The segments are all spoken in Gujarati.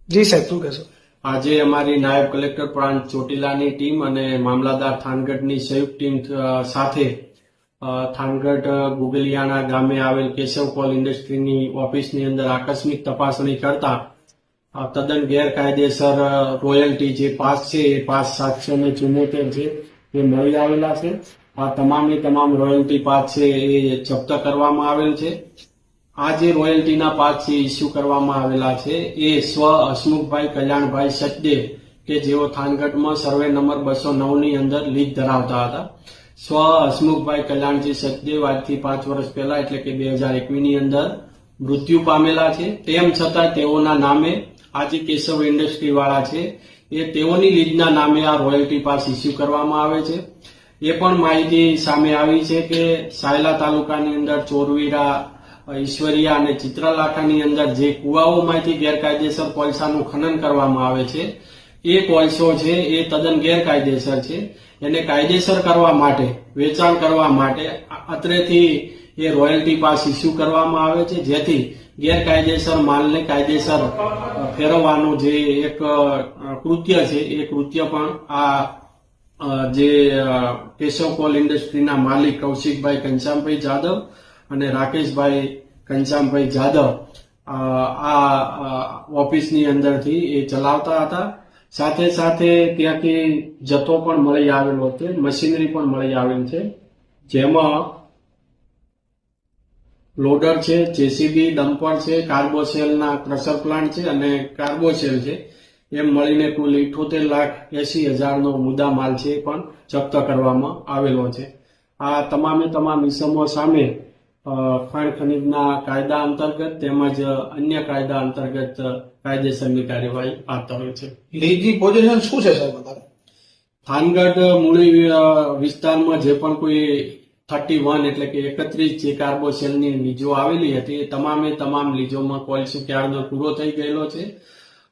જી સાહેબ, શું કહેશો? આજે અમારી નાયબ કલેક્ટર પ્રાંત ચોટીલાની ટીમ અને મામલાદાર થાનગઢની સંયુક્ત ટીમ સાથે થાનગઢ ગુગલિયાણા ગામે આવેલ કેશવ કોલ ઇન્ડસ્ટ્રીની ઓફિસની અંદર આકસ્મિક તપાસણી કરતા તદ્દન ગેરકાયદેસર રોયલ્ટી જે પાસ છે એ પાસ 774 છે એ મળી આવેલા છે. આ તમામે તમામ રોયલ્ટી પાસ છે એ જપ્ત કરવામાં આવેલ છે. આ જે રોયલ્ટીના પાસ છે ઇસ્યુ કરવામાં આવેલા છે એ સ્વ હસમુખભાઈ કલ્યાણભાઈ સચદેવ કે જેઓ થાનગઢમાં સર્વે નંબર 209 ની અંદર લીજ ધરાવતા હતા. સ્વ હસમુખભાઈ કલ્યાણજી સચદેવ આજથી 5 વર્ષ પહેલા એટલે કે 2021 ની અંદર મૃત્યુ પામેલા છે. તેમ છતાં તેઓના નામે આ જે કેશવ ઇન્ડસ્ટ્રી વાળા છે એ તેઓની લીજના નામે આ રોયલ્ટી પાસ ઇસ્યુ કરવામાં આવે છે. એ પણ માહિતી સામે આવી છે કે સાયલા તાલુકાની અંદર ચોરવીરા, ઈશ્વરિયા અને ચિત્રલાખાની અંદર જે કુવાઓમાંથી ગેરકાયદેસર કોલસાનું ખનન કરવામાં આવે છે એ કોલસો છે એ તદ્દન ગેરકાયદેસર છે. એને કાયદેસર કરવા માટે, વેચાણ કરવા માટે અત્રેથી એ રોયલ્ટી પાસ ઇસ્યુ કરવામાં આવે છે, જેથી ગેરકાયદેસર માલને કાયદેસર ફેરવવાનું જે એક કૃત્ય છે એ કૃત્ય પણ આ જે કેશવ કોલ ઇન્ડસ્ટ્રીના માલિક કૌશિકભાઈ ઘનશ્યામભાઈ જાદવ અને રાકેશભાઈ ઘનશ્યામભાઈ જાદવ આ ઓફિસની અંદરથી એ ચલાવતા હતા. સાથે સાથે ત્યાંથી જથ્થો પણ મળી આવેલો છે, મશીનરી પણ મળી આવેલ છે, જેમાં લોડર છે, જેસીબી, ડમ્પર છે, કાર્બોસેલના ક્રશર પ્લાન્ટ છે અને કાર્બોસેલ છે. એમ મળીને કુલ 78,80,000નો મુદ્દા માલ છે પણ જપ્ત કરવામાં આવેલો છે. આ તમામે તમામ ઇસમો સામે ખાણ ખનીજના કાયદા અંતર્ગત તેમજ અન્ય કાયદા અંતર્ગત કાયદેસરની કાર્યવાહી હાથ ધરે છે. લીજની પોઝિશન શું છે સાહેબ અત્યારે? થાનગઢ મૂળી વિસ્તારમાં જે પણ કોઈ 31 એટલે કે 31 જે કાર્બોસેલની લીજો આવેલી હતી એ તમામે તમામ લીજોમાં કોલસો ક્યારનો પૂરો થઈ ગયેલો છે.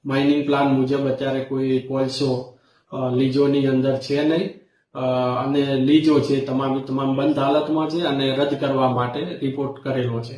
માઇનિંગ પ્લાન મુજબ અત્યારે કોઈ કોલસો લીજોની અંદર છે નહીં અને લીજો છે તમામ બંધ હાલતમાં છે અને રદ કરવા માટે રિપોર્ટ કરેલો છે.